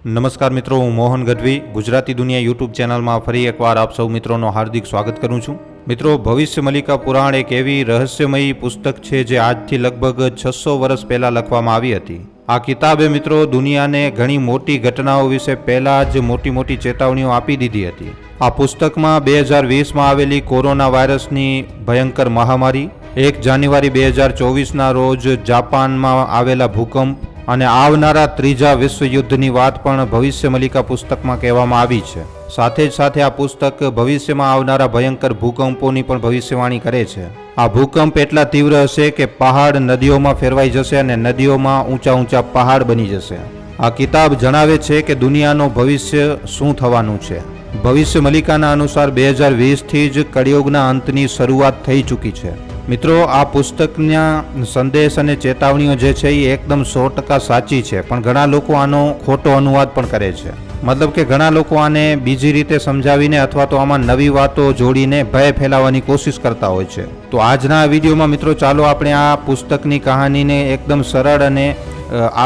નમસ્કાર મિત્રો, હું મોહન ગઢવી ગુજરાતી દુનિયા યુટ્યુબ ચેનલમાં ફરી એકવાર આપ સૌ મિત્રોનો હાર્દિક સ્વાગત કરું છું. મિત્રો, ભવિષ્ય મલિકા પુરાણ એક એવી રહસ્યમયી પુસ્તક છે જે આજથી લગભગ 600 વર્ષ પહેલાં લખવામાં આવી હતી. આ કિતાબે મિત્રો દુનિયાને ઘણી મોટી ઘટનાઓ વિશે પહેલાં જ મોટી ચેતવણીઓ આપી દીધી હતી. આ પુસ્તકમાં 2020માં આવેલી કોરોના વાયરસની ભયંકર મહામારી, 1 જાન્યુઆરી 2024ના રોજ જાપાનમાં આવેલા ભૂકંપ અને આવનારા ત્રીજા વિશ્વયુદ્ધની વાત પણ ભવિષ્ય મલિકા પુસ્તકમાં કહેવામાં આવી છે. સાથે આ પુસ્તક ભવિષ્યમાં આવનારા ભયંકર ભૂકંપોની પણ ભવિષ્યવાણી કરે છે. આ ભૂકંપ એટલા તીવ્ર હશે કે પહાડ નદીઓમાં ફેરવાઈ જશે અને નદીઓમાં ઊંચા પહાડ બની જશે. આ કિતાબ જણાવે છે કે દુનિયાનો ભવિષ્ય શું થવાનું છે. ભવિષ્ય મલિકાના અનુસાર 2020થી જ કળિયુગના અંતની શરૂઆત થઈ ચૂકી છે. મિત્રો, આ પુસ્તકના સંદેશ અને ચેતવણીઓ જે છે એ એકદમ 100% સાચી છે, પણ ઘણા લોકો આનો ખોટો અનુવાદ પણ કરે છે. મતલબ કે ઘણા લોકો આને બીજી રીતે સમજાવીને અથવા તો આમાં નવી વાતો જોડીને ભય ફેલાવવાની કોશિશ કરતા હોય છે. તો આજના વિડીયોમાં મિત્રો ચાલો આપણે આ પુસ્તકની કહાનીને એકદમ સરળ અને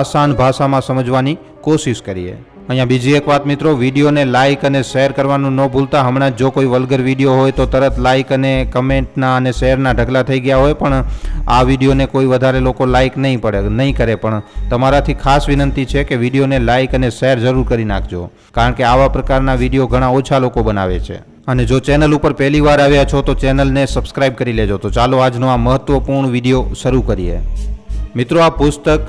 આસાન ભાષામાં સમજવાની કોશિશ કરીએ. અહીંયા બીજી એક વાત મિત્રો, વિડીયોને લાઇક અને શેર કરવાનું ન ભૂલતા. હમણાં જો કોઈ વલ્ગર વિડીયો હોય તો તરત લાઇક અને કમેન્ટના અને શેરના ઢગલા થઈ ગયા હોય, પણ આ વિડીયોને કોઈ વધારે લોકો લાઇક નહીં કરે. પણ તમારાથી ખાસ વિનંતી છે કે વિડીયોને લાઇક અને શેર જરૂર કરી નાખજો, કારણ કે આવા પ્રકારના વિડીયો ઘણા ઓછા લોકો બનાવે છે. અને જો ચેનલ ઉપર પહેલી વાર આવ્યા છો તો ચેનલને સબસ્ક્રાઇબ કરી લેજો. તો ચાલો આજનો આ મહત્વપૂર્ણ વિડીયો શરૂ કરીએ. મિત્રો, આ પુસ્તક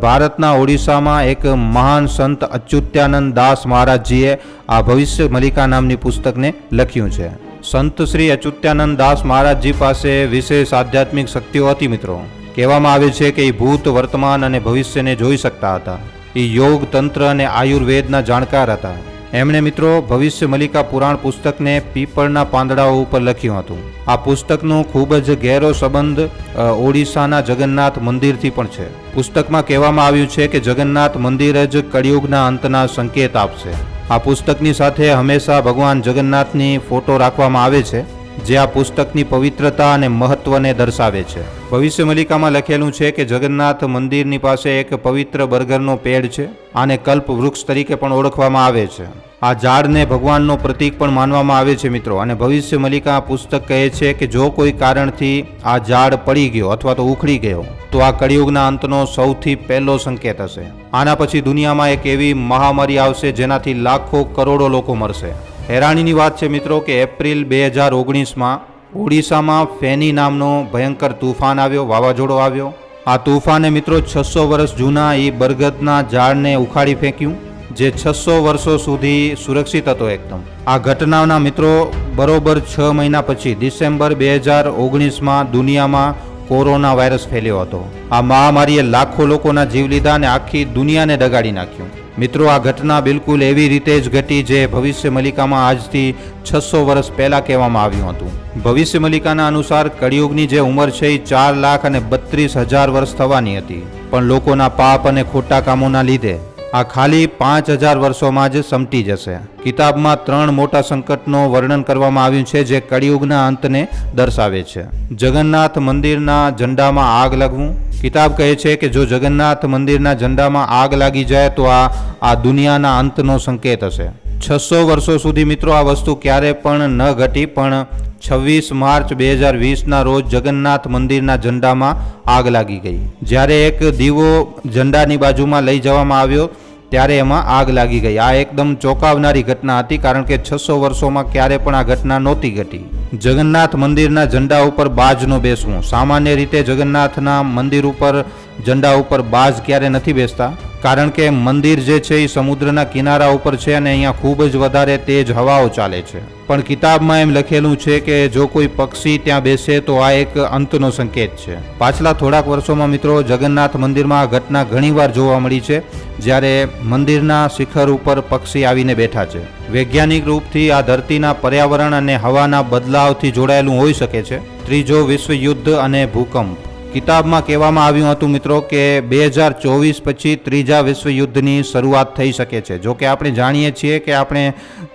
ભારતના ઓડિશામાં એક મહાન સંત અચ્યુતાનંદ દાસ મહારાજજીએ આ ભવિષ્ય મલિકા નામની પુસ્તકને લખ્યું છે. સંત શ્રી અચ્યુતાનંદ દાસ મહારાજજી પાસે વિશેષ આધ્યાત્મિક શક્તિઓ હતી. મિત્રો, કહેવામાં આવે છે કે એ ભૂત, વર્તમાન અને ભવિષ્યને જોઈ શકતા હતા. એ યોગ, તંત્ર અને આયુર્વેદના જાણકાર હતા. એમણે મિત્રો ભવિષ્ય મલિકા પુરાણ પુસ્તકને પીપળના પાંદડાઓ ઉપર લખ્યું હતું. આ પુસ્તકનો ખૂબ જ ગહેરો સંબંધ ઓડિશાના જગન્નાથ મંદિરથી પણ છે. પુસ્તકમાં કહેવામાં આવ્યું છે કે જગન્નાથ મંદિર જ કળિયુગના અંતના સંકેત આપશે. આ પુસ્તકની સાથે હંમેશા ભગવાન જગન્નાથની ફોટો રાખવામાં આવે છે, જે આ પુસ્તકની પવિત્રતા અને મહત્વને દર્શાવે છે. ભવિષ્ય મલિકામાં લખેલું છે કે જગન્નાથ મંદિરની પાસે એક પવિત્ર બરગરનો પેડ છે. આને કલ્પ વૃક્ષ તરીકે પણ ઓળખવામાં આવે છે. આ ઝાડને ભગવાનનો પ્રતીક પણ માનવામાં આવે છે મિત્રો. અને ભવિષ્ય મલિકા પુસ્તક કહે છે કે જો કોઈ કારણથી આ ઝાડ પડી ગયો અથવા તો ઉખડી ગયો તો આ કળિયુગના અંતનો સૌથી પહેલો સંકેત હશે. આના પછી દુનિયામાં એક એવી મહામારી આવશે જેનાથી લાખો કરોડો લોકો મરશે. હેરાનીની વાત છે મિત્રો કે એપ્રિલ 2019માં ઓડિશામાં ફેની નામનો ભયંકર તૂફાન આવ્યો, વાવાઝોડો આવ્યો. આ તૂફાને મિત્રો 600 વર્ષ જૂના એ બરગદના ઝાડને ઉખાડી ફેંક્યું, જે 600 વર્ષો સુધી સુરક્ષિત હતો એકદમ. આ ઘટનાના મિત્રો બરોબર 6 મહિના પછી ડિસેમ્બર 2019માં દુનિયામાં કોરોના વાયરસ ફેલ્યો હતો. આ મહામારીએ લાખો લોકોના જીવ લીધા અને આખી દુનિયાને ડગાડી નાખ્યું. મિત્રો, આ ઘટના બિલકુલ એવી રીતે જ ઘટી જે ભવિષ્ય મલિકામાં આજથી 600 વર્ષ પહેલાં કહેવામાં આવ્યું હતું. ભવિષ્ય મલિકાના અનુસાર કળિયુગની જે ઉંમર છે એ 4,32,000 વર્ષ થવાની હતી, પણ લોકોના પાપ અને ખોટા કામોના લીધે આ ખાલી 5,000 વર્ષોમાં જ સમટી જશે. કિતાબમાં 3 મોટા સંકટનું વર્ણન કરવામાં આવ્યું છે જે કળિયુગના અંતને દર્શાવે છે. જગન્નાથ મંદિરના ઝંડામાં આગ લાગવું. કિતાબ કહે છે કે જો જગન્નાથ મંદિરના ઝંડામાં આગ લાગી જાય તો આ દુનિયાના અંતનો સંકેત હશે. 600 વર્ષો સુધી મિત્રો આ વસ્તુ ક્યારે પણ ન ઘટી, પણ 26 માર્ચ 2020ના રોજ જગન્નાથ મંદિરના ઝંડામાં આગ લાગી ગઈ. જ્યારે એક દીવો ઝંડાની બાજુમાં લઈ જવામાં આવ્યો ત્યારે એમાં આગ લાગી ગઈ. આ એકદમ ચોંકાવનારી ઘટના હતી, કારણ કે 600 વર્ષોમાં ક્યારે પણ આ ઘટના નહોતી ઘટી. જગન્નાથ મંદિરના ઝંડા ઉપર બાજ ન બેસવું. સામાન્ય રીતે જગન્નાથના મંદિર ઉપર ઝંડા ઉપર બાજ ક્યારે નથી બેસતા, કારણ કે મંદિર જે છે એ સમુદ્રના કિનારા ઉપર છે અને અહીંયા ખૂબ જ વધારે તેજ હવાઓ ચાલે છે. પણ કિતાબમાં એમ લખેલું છે કે જો કોઈ પક્ષી ત્યાં બેસે તો આ એક અંતનો સંકેત છે. પાછલા થોડાક વર્ષોમાં મિત્રો જગન્નાથ મંદિરમાં આ ઘટના ઘણીવાર જોવા મળી છે, જ્યારે મંદિરના શિખર ઉપર પક્ષી આવીને બેઠા છે. વૈજ્ઞાનિક રૂપથી આ ધરતીના પર્યાવરણ અને હવાના બદલાવથી જોડાયેલું હોઈ શકે છે. ત્રીજો વિશ્વયુદ્ધ અને ભૂકંપ. કિતાબમાં કહેવામાં આવ્યું હતું મિત્રો કે 2024 પછી ત્રીજા વિશ્વયુદ્ધની શરૂઆત થઈ શકે છે. જો કે આપણે જાણીએ છીએ કે આપણે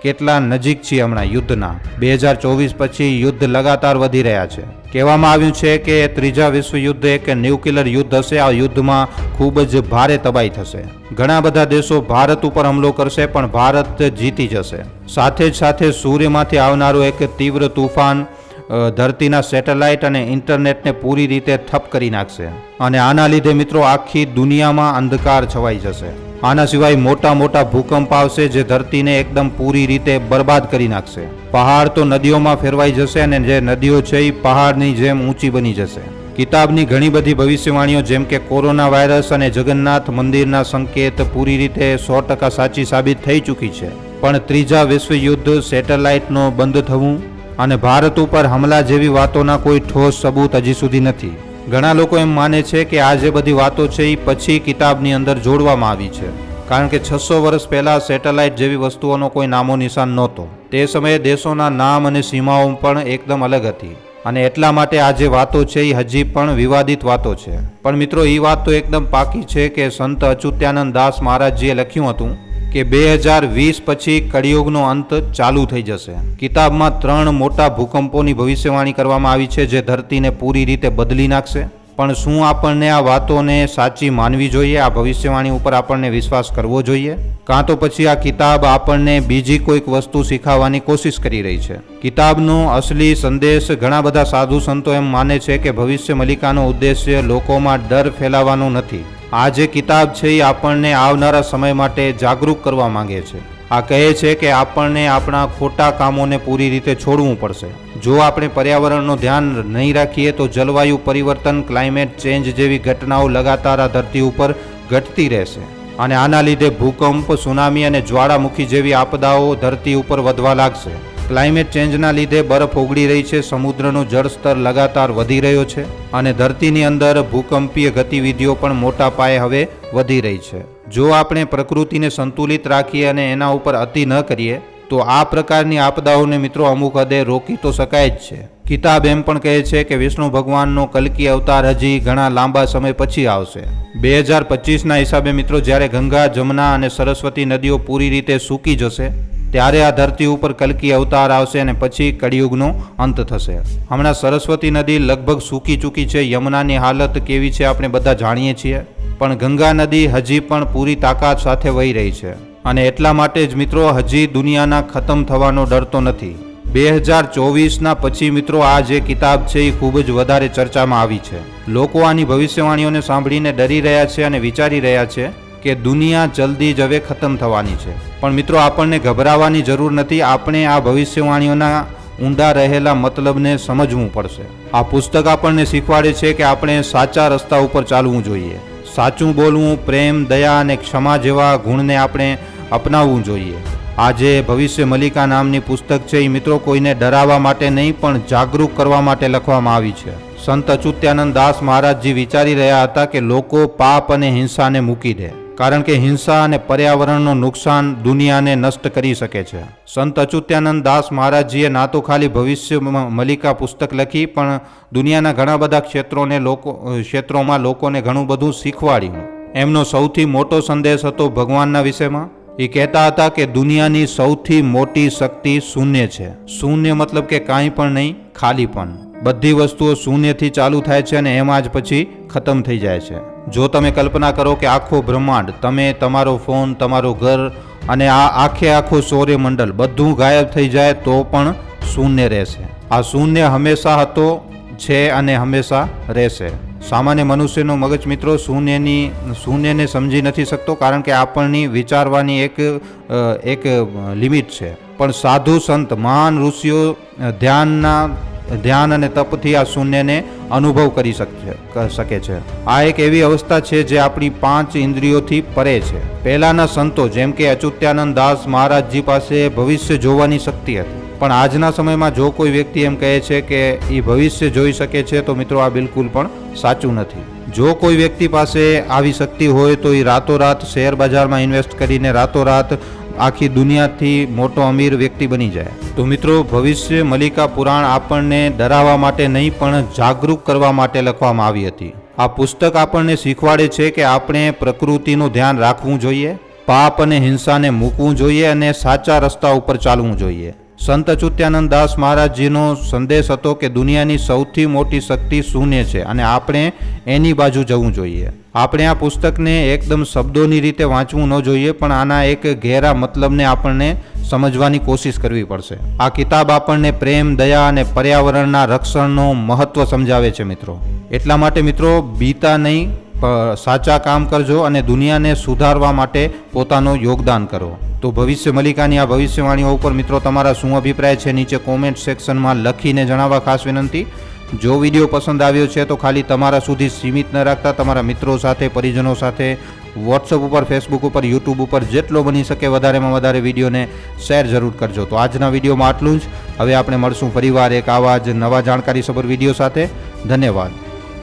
કેટલા નજીક છીએ હમણાં યુદ્ધના. 2024 પછી યુદ્ધ લગાતાર વધી રહ્યા છે. કહેવામાં આવ્યું છે કે ત્રીજા વિશ્વયુદ્ધ એક ન્યુક્લિયર યુદ્ધ હશે. આ યુદ્ધમાં ખૂબ જ ભારે તબાહી થશે. ઘણા બધા દેશો ભારત ઉપર હુમલો કરશે પણ ભારત જીતી જશે. સાથે જ સાથે સૂર્યમાંથી આવનારો એક તીવ્ર તુફાન ધરતીના સેટેલાઇટ અને ઇન્ટરનેટને પૂરી રીતે ઠપ કરી નાખશે અને આના લીધે મિત્રો આખી દુનિયામાં અંધકાર છવાઈ જશે. આના સિવાય મોટા મોટા ભૂકંપ આવશે જે ધરતીને એકદમ પૂરી રીતે બરબાદ કરી નાખશે. પહાડ તો નદીઓમાં ફેરવાઈ જશે અને જે નદીઓ છે એ પહાડની જેમ ઊંચી બની જશે. કિતાબની ઘણી બધી ભવિષ્યવાણીઓ જેમ કે કોરોના વાયરસ અને જગન્નાથ મંદિરના સંકેત પૂરી રીતે 100% સાચી સાબિત થઈ ચૂકી છે. પણ ત્રીજા વિશ્વયુદ્ધ, સેટેલાઇટનો બંધ થવું અને ભારત ઉપર હમલા જેવી વાતોના કોઈ ઠોસ સબૂત હજી સુધી નથી. ઘણા લોકો એમ માને છે કે આ જે બધી વાતો છે એ પછી કિતાબની અંદર જોડવામાં આવી છે, કારણ કે 600 વર્ષ પહેલાં સેટેલાઇટ જેવી વસ્તુઓનો કોઈ નામો નિશાન નહોતો. તે સમયે દેશોના નામ અને સીમાઓ પણ એકદમ અલગ હતી અને એટલા માટે આ જે વાતો છે એ હજી પણ વિવાદિત વાતો છે. પણ મિત્રો એ વાત તો એકદમ પાકી છે કે સંત અચ્યુતાનંદ દાસ મહારાજજીએ લખ્યું હતું કે 2020 પછી કળિયુગનો અંત ચાલુ થઈ જશે. કિતાબમાં 3 મોટા ભૂકંપોની ભવિષ્યવાણી કરવામાં આવી છે જે ધરતીને પૂરી રીતે બદલી નાખશે. પણ શું આપણને આ વાતોને સાચી માનવી જોઈએ? આ ભવિષ્યવાણી ઉપર આપણને વિશ્વાસ કરવો જોઈએ? કાં તો પછી આ કિતાબ આપણને બીજી કોઈક વસ્તુ શીખવવાની કોશિશ કરી રહી છે? કિતાબનો અસલી સંદેશ ઘણા બધા સાધુ સંતો એમ માને છે કે ભવિષ્ય મલિકાનો ઉદ્દેશ્ય લોકોમાં ડર ફેલાવવાનો નથી. આ જે કિતાબ છે એ આપણને આવનારા સમય માટે જાગૃત કરવા માંગે છે. આ કહે છે કે આપણને આપણા ખોટા કામોને પૂરી રીતે છોડવું પડશે. જો આપણે પર્યાવરણનું ધ્યાન નહીં રાખીએ તો જલવાયુ પરિવર્તન, ક્લાઇમેટ ચેન્જ જેવી ઘટનાઓ લગાતાર આ ધરતી ઉપર ઘટતી રહેશે અને આના લીધે ભૂકંપ, સુનામી અને જ્વાળામુખી જેવી આપદાઓ ધરતી ઉપર વધવા લાગશે. ક્લાઇમેટ ચેન્જના લીધે બરફ ઓગળી રહી છે, સમુદ્રનું જળસ્તર લગાતાર વધી રહ્યો છે અને ધરતીની અંદર ભૂકંપીય ગતિવિધિઓ પણ મોટા પાયે હવે વધી રહી છે. જો આપણે પ્રકૃતિને સંતુલિત રાખીએ અને એના ઉપર અતિ ન કરીએ તો આ પ્રકારની આપદાઓને મિત્રો અમુક હદે રોકી તો શકાય જ છે. કિતાબ એમ પણ કહે છે કે વિષ્ણુ ભગવાનનો કલ્કી અવતાર હજી ઘણા લાંબા સમય પછી આવશે. 2025ના હિસાબે મિત્રો જ્યારે ગંગા, જમના અને સરસ્વતી નદીઓ પૂરી રીતે સૂકી જશે ત્યારે આ ધરતી ઉપર કલ્કી અવતાર આવશે અને પછી કળિયુગનો અંત થશે. હમણાં સરસ્વતી નદી લગભગ સૂકી ચૂકી છે. યમુનાની હાલત કેવી છે આપણે બધા જાણીએ છીએ, પણ ગંગા નદી હજી પણ પૂરી તાકાત સાથે વહી રહી છે અને એટલા માટે જ મિત્રો હજી દુનિયાના ખતમ થવાનો ડર તો નથી. 2024ના પછી મિત્રો આ જે કિતાબ છે એ ખૂબ જ વધારે ચર્ચામાં આવી છે. લોકો આની ભવિષ્યવાણીઓને સાંભળીને ડરી રહ્યા છે અને વિચારી રહ્યા છે કે દુનિયા જલ્દી જ હવે ખતમ થવાની છે. પણ મિત્રો આપણને ગભરાવાની જરૂર નથી. આપણે આ ભવિષ્યવાણીઓના ઊંડા રહેલા મતલબને સમજવું પડશે. આ પુસ્તક આપણને શીખવાડે છે કે આપણે સાચા રસ્તા ઉપર ચાલવું જોઈએ. સાચું બોલવું, પ્રેમ, દયા અને ક્ષમા જેવા ગુણને આપણે અપનાવવું જોઈએ. આ જે ભવિષ્ય મલિકા નામની પુસ્તક છે એ મિત્રો કોઈને ડરાવવા માટે નહીં પણ જાગૃત કરવા માટે લખવામાં આવી છે. સંત અચ્યુતાનંદ દાસ મહારાજજી વિચારી રહ્યા હતા કે લોકો પાપ અને હિંસાને મૂકી દે, કારણ કે હિંસા અને પર્યાવરણનું નુકસાન દુનિયાને નષ્ટ કરી શકે છે. સંત અચ્યુતાનંદ દાસ મહારાજજીએ ના તો ખાલી ભવિષ્ય મલિકા પુસ્તક લખી પણ દુનિયાના ઘણા બધા ક્ષેત્રોમાં લોકોને ઘણું બધું શીખવાડ્યું. એમનો સૌથી મોટો સંદેશ હતો ભગવાનના વિષયમાં. એ કહેતા હતા કે દુનિયાની સૌથી મોટી શક્તિ શૂન્ય છે. શૂન્ય મતલબ કે કાંઈ પણ નહીં, ખાલી પણ. બધી વસ્તુઓ શૂન્યથી ચાલુ થાય છે અને એમાં જ પછી ખતમ થઈ જાય છે. જો તમે કલ્પના કરો કે આખો બ્રહ્માંડ, તમે, તમારો ફોન, તમારું ઘર અને આ આખો સૌર્યમંડળ બધું ગાયબ થઈ જાય તો પણ શૂન્ય રહેશે. આ શૂન્ય હંમેશા હતો, છે અને હંમેશા રહેશે. સામાન્ય મનુષ્યનો મગજ મિત્રો શૂન્યને સમજી નથી શકતો, કારણ કે આપણની વિચારવાની એક લિમિટ છે. પણ સાધુ સંત, મહાન ઋષિઓ ધ્યાન અને તપથી આ શૂન્યને અનુભવ કરી શકે છે. આ એક એવી અવસ્થા છે જે આપણી 5 ઇન્દ્રિયોથી પરે છે. પહેલાના સંતો જેમ કે અચ્યુતાનંદ દાસ મહારાજજી પાસે ભવિષ્ય જોવાની શક્તિ હતી, પણ આજના સમયમાં જો કોઈ વ્યક્તિ એમ કહે છે કે એ ભવિષ્ય જોઈ શકે છે તો મિત્રો આ બિલકુલ પણ સાચું નથી. જો કોઈ વ્યક્તિ પાસે આવી શક્તિ હોય તો એ રાતોરાત શેર બજારમાં ઇન્વેસ્ટ કરીને રાતોરાત આખી દુનિયાથી મોટો અમીર વ્યક્તિ બની જાય. તો મિત્રો, ભવિષ્ય મલિકા પુરાણ આપણને ડરાવવા માટે નહીં પણ જાગૃત કરવા માટે લખવામાં આવી હતી. આ પુસ્તક આપણને શીખવાડે છે કે આપણે પ્રકૃતિનું ધ્યાન રાખવું જોઈએ, પાપ અને હિંસાને મૂકવું જોઈએ અને સાચા રસ્તા ઉપર ચાલવું જોઈએ. સંત અચ્યુતાનંદ દાસ મહારાજજીનો સંદેશ હતો કે દુનિયાની સૌથી મોટી શક્તિ શૂન્ય છે અને આપણે એની બાજુ જવું જોઈએ. આપણે આ પુસ્તકને એકદમ શબ્દોની રીતે વાંચવું ન જોઈએ, પણ આના એક ઘેરા મતલબને આપણને સમજવાની કોશિશ કરવી પડશે. આ કિતાબ આપણને પ્રેમ, દયા અને પર્યાવરણના રક્ષણનો મહત્વ સમજાવે છે મિત્રો. એટલા માટે મિત્રો, બીતા નહીં, સાચા કામ કરજો અને દુનિયાને સુધારવા માટે પોતાનું યોગદાન કરો. તો ભવિષ્ય મલિકાની આ ભવિષ્યવાણીઓ ઉપર મિત્રો તમારા શું અભિપ્રાય છે નીચે કોમેન્ટ સેક્શનમાં લખીને જણાવવા ખાસ વિનંતી. જો વિડીયો પસંદ આવ્યો છે તો ખાલી તમારા સુધી સીમિત ન રાખતા તમારા મિત્રો સાથે, પરિજનો સાથે, વોટ્સઅપ ઉપર, ફેસબુક ઉપર, યુટ્યુબ ઉપર જેટલો બની શકે વધારેમાં વધારે વિડીયોને શેર જરૂર કરજો. તો આજના વિડીયોમાં આટલું જ. હવે આપણે મળશું ફરીવાર એક આવા જ નવા જાણકારીસભર વિડીયો સાથે. ધન્યવાદ.